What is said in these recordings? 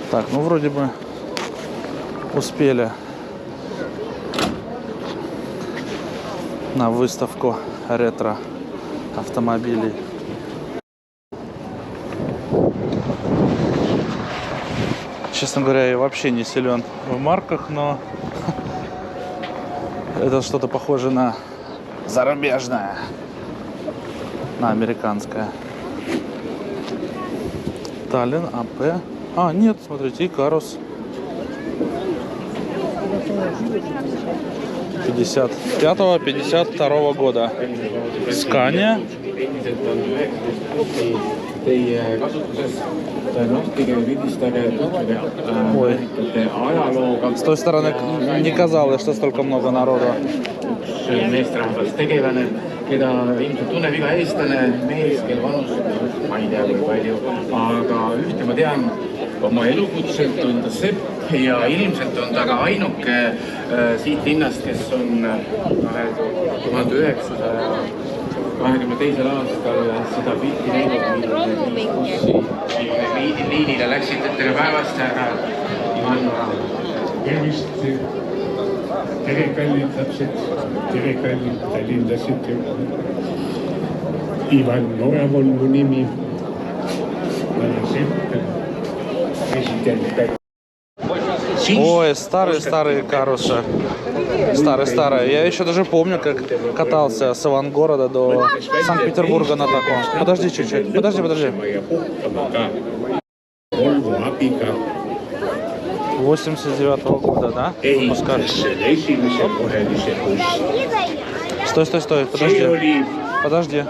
Так, ну вроде бы успели на выставку ретро-автомобилей. Честно говоря, я вообще не силен в марках, но это что-то похоже на зарубежное, на американское. Таллин, АП. А, нет, смотрите, Икарус. 55-52 года. Скания. Ой. С той стороны не казалось, что столько много народу. Keda ilmselt tunneb iga eestlane, mees, kel vanus, ma ei tea kui palju, aga ühte ma tean oma elukutselt, on ta sepp ja ilmselt on ta ka ainuke siit linnast, kes on 1922. aastal seda pilti näinud, liinile läksid tere päevast, härra Ivan Orav. Tervist! Tere kallid lapsed, tere kallid tallinlased. Ivan Orav on mu nimi. Vana sepp, president. Ой, старые Икарусы. Старые. Я еще даже помню, как катался с Ивангорода до Санкт-Петербурга на таком. Подожди чуть-чуть. Подожди. 89-го года, да? Выпуска. Стой. Подожди.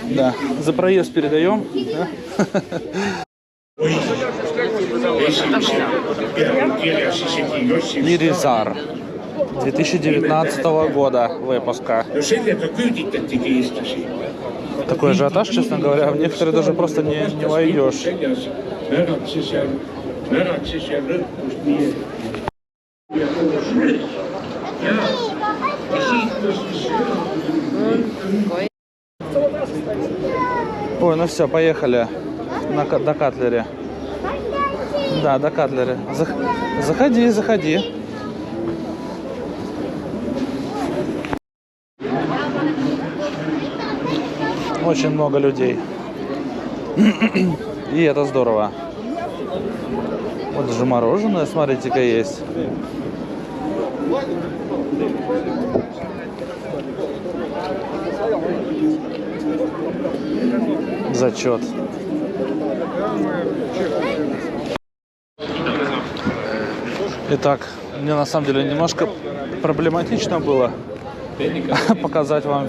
Да, за проезд передаем. Да? Иризар 2019 года выпуска. Такой ажиотаж, честно говоря, в некоторые даже просто не войдешь. Ой, ну все, поехали до Катлери. Да, до Катлери. Заходи. Очень много людей. И это здорово. Вот же мороженое, смотрите-ка, есть. Зачет. Итак, мне на самом деле немножко проблематично было показать вам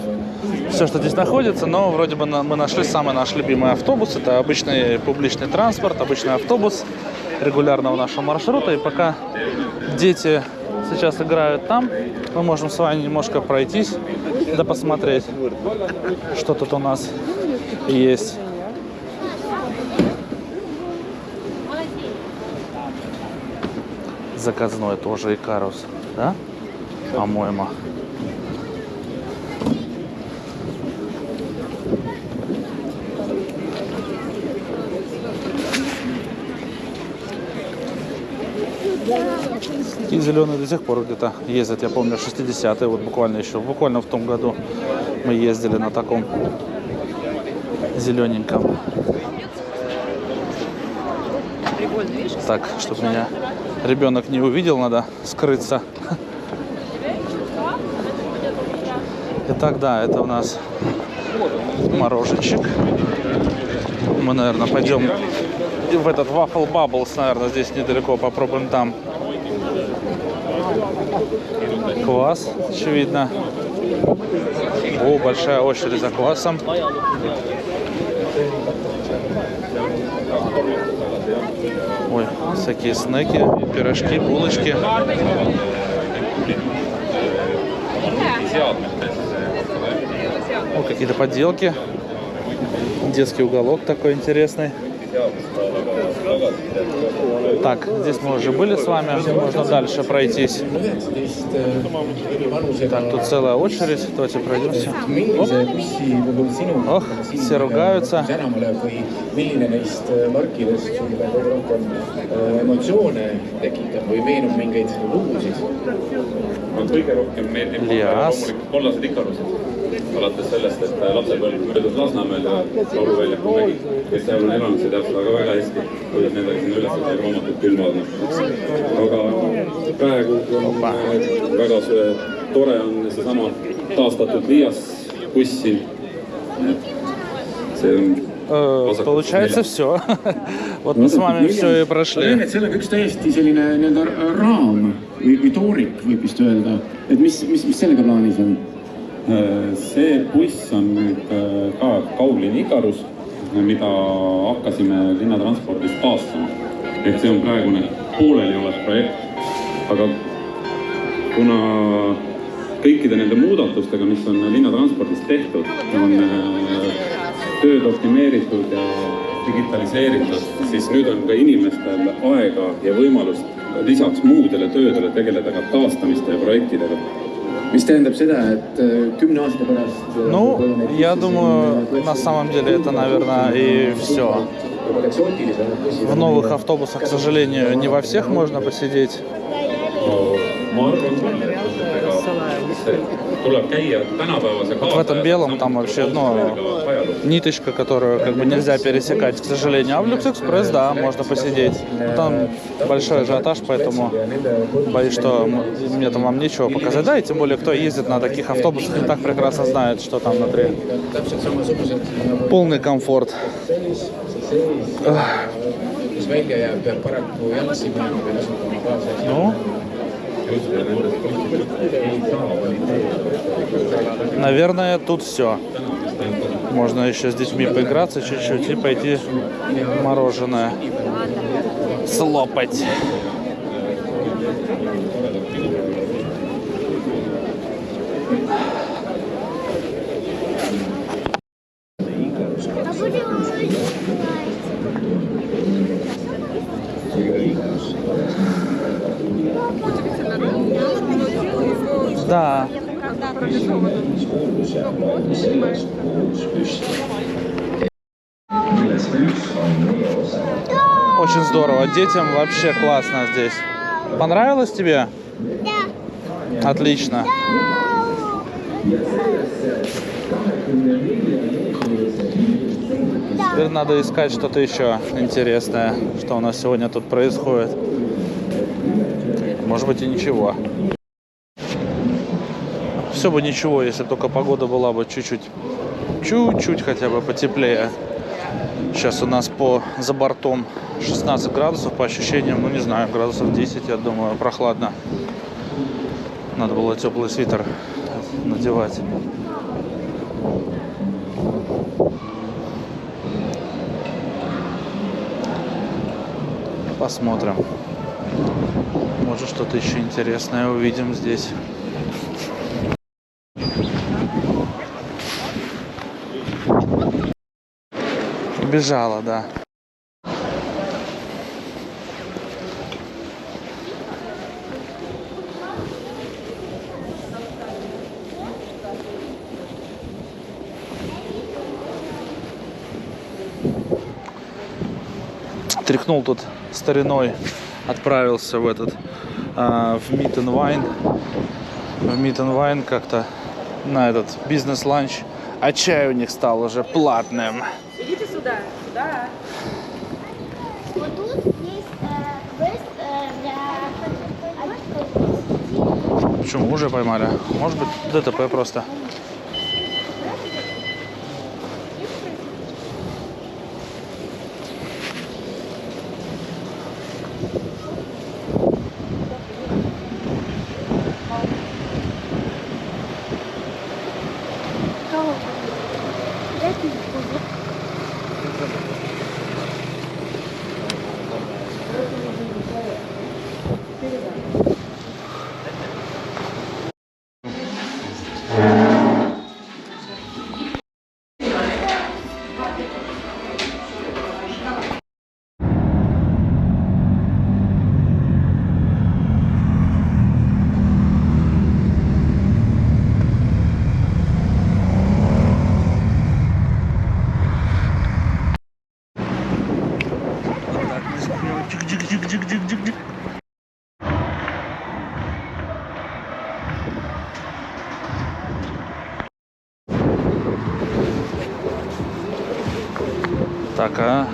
все, что здесь находится, но вроде бы мы нашли самый наш любимый автобус. Это обычный публичный транспорт, обычный автобус регулярного нашего маршрута. И пока дети сейчас играют там, мы можем с вами немножко пройтись, да посмотреть, что тут у нас есть. Заказной тоже Икарус, да? По-моему. И зеленые до сих пор где-то ездят. Я помню, 60-е, вот буквально в том году мы ездили на таком зелененьком. Так, чтобы меня ребенок не увидел, надо скрыться. Итак, да, это у нас мороженчик. Мы, наверное, пойдем в этот Waffle Bubbles, наверное, здесь недалеко, попробуем там. Квас, очевидно. О, большая очередь за квасом. Ой, всякие снеки, пирожки, булочки. О, какие-то поделки. Детский уголок такой интересный. Так, здесь мы уже были с вами, можно дальше пройтись. Так, тут целая очередь, давайте пройдемся. Ох, все ругаются. milline neist markidest sulle kõige rohkem emotsioone tekitab või meenub mingeid lugusid? Kõige rohkem meeldib loomulikult kollased ikarused. Alates sellest, et lapsepõlv möödus Lasnamäel ja lauluväljaku mägi. Kes seal on elanud, see teab seda ka väga hästi, kuidas nendega sinna üles sai raamatut külmad. Aga praegu on väga tore on seesama taastatud Liias buss siin. See on Получается все. Вот мы с вами все и прошли. See on üks täiesti selline raam või toorik, võib vist öelda. Et mis sellega plaanis on? See buss on ka Kaulinni ikarus, mida hakkasime linnatranspordis taastama. Ehk see on praegune pooleli olev projekt. Aga kuna kõikide nende muudatustega, mis on linnatranspordis tehtud, on tööd optimeeritud ja digitaliseeritud, siis nüüd on ka inimestel aega ja võimalust lisaks muudele töödele tegeleda ka taastamiste ja projektidega. Mis tähendab seda, et 10 aasta pärast... Ну, я думаю, на самом деле это, наверное, и все. В новых автобусах, к сожалению, не во всех можно посидеть. Вот в этом белом там вообще, ниточка, которую как бы нельзя пересекать, к сожалению. А в Люкс-экспресс, да, можно посидеть. Но там большой ажиотаж, поэтому боюсь, что мне там вам нечего показать. Да, и тем более, кто ездит на таких автобусах, и так прекрасно знает, что там внутри. Полный комфорт. Ну, наверное, тут все. Можно еще с детьми поиграться чуть-чуть и пойти мороженое слопать. Да. Очень здорово. Детям вообще классно здесь. Понравилось тебе? Да. Отлично. Теперь надо искать что-то еще интересное, что у нас сегодня тут происходит. Может быть и ничего. Все бы ничего, если только погода была бы чуть-чуть хотя бы потеплее. Сейчас у нас за бортом 16 градусов, по ощущениям, не знаю, градусов 10, я думаю, прохладно. Надо было теплый свитер надевать. Посмотрим. Может, что-то еще интересное увидим здесь. Убежала, да. Тряхнул тут стариной, отправился в Meat and Wine. В Meat and Wine как-то на этот бизнес-ланч, а чай у них стал уже платным. Идите сюда, сюда. Вот тут есть квест для... Почему уже поймали? Может быть, ДТП просто. Так,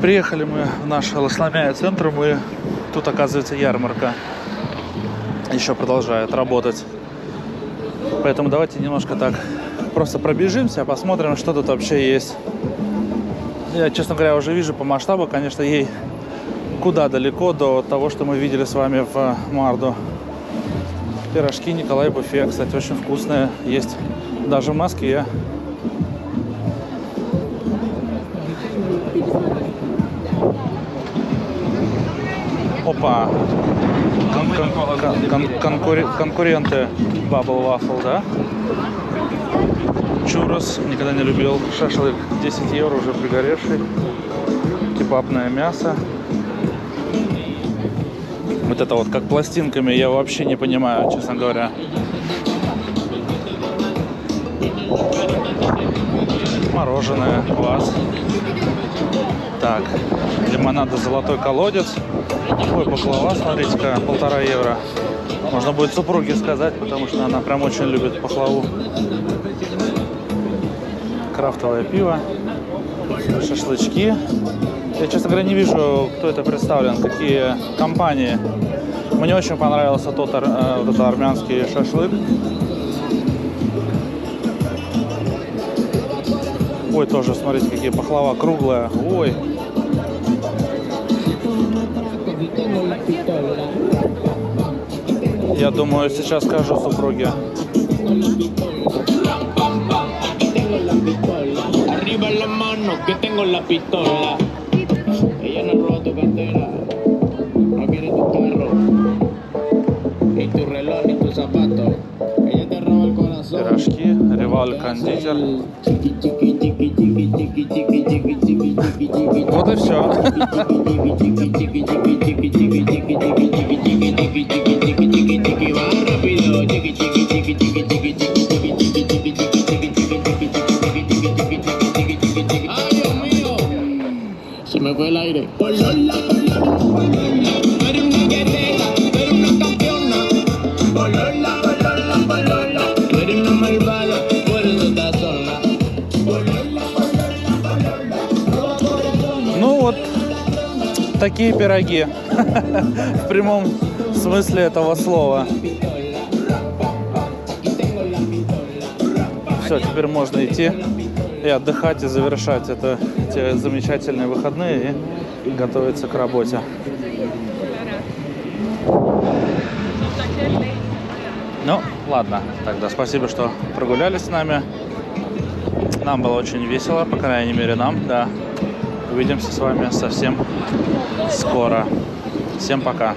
приехали мы в наш Лосламяя центр, тут, оказывается, ярмарка еще продолжает работать. Поэтому давайте немножко так просто пробежимся, посмотрим, что тут вообще есть. Я, честно говоря, уже вижу по масштабу, конечно, ей куда далеко до того, что мы видели с вами в Марду. Пирожки Николай Буфе, кстати, очень вкусные. Есть даже в Москве. Опа! Конкуренты Bubble Waffle, да? Чурос, никогда не любил. Шашлык 10 евро, уже пригоревший. Кебабное мясо. Вот это вот как пластинками, я вообще не понимаю, честно говоря. Мороженое, квас. Так, лимонада «Золотой колодец». Ой, баклава, смотрите-ка, 1,5 евро. Можно будет супруге сказать, потому что она прям очень любит пахлаву. Крафтовое пиво, шашлычки. Я, честно говоря, не вижу, кто это представлен, какие компании. Мне очень понравился тот вот этот армянский шашлык. Ой, тоже, смотрите, какие пахлава круглая. Ой. Я думаю, сейчас скажу супруге. Arriba las manos que tengo la pistola. Ella no roba tu cartera, no quiere tu carro, ni tu reloj, ni tus zapatos. Ella te roba el corazón. Пирожки, Реваль кондитер. Вот и все. Se me fue el aire. Por Lola, por Lola. Tú eres una guerrera, tú eres una campeona. Por Lola, por Lola. Tú eres una malvada, por eso estás sola. Por Lola, por Lola. Roba corazones. Ну вот, такие пироги. В прямом смысле этого слова. Все, теперь можно идти и отдыхать, и завершать эти замечательные выходные и готовиться к работе. Ну, ладно, тогда спасибо, что прогулялись с нами. Нам было очень весело, по крайней мере нам, да. Увидимся с вами совсем скоро. Всем пока.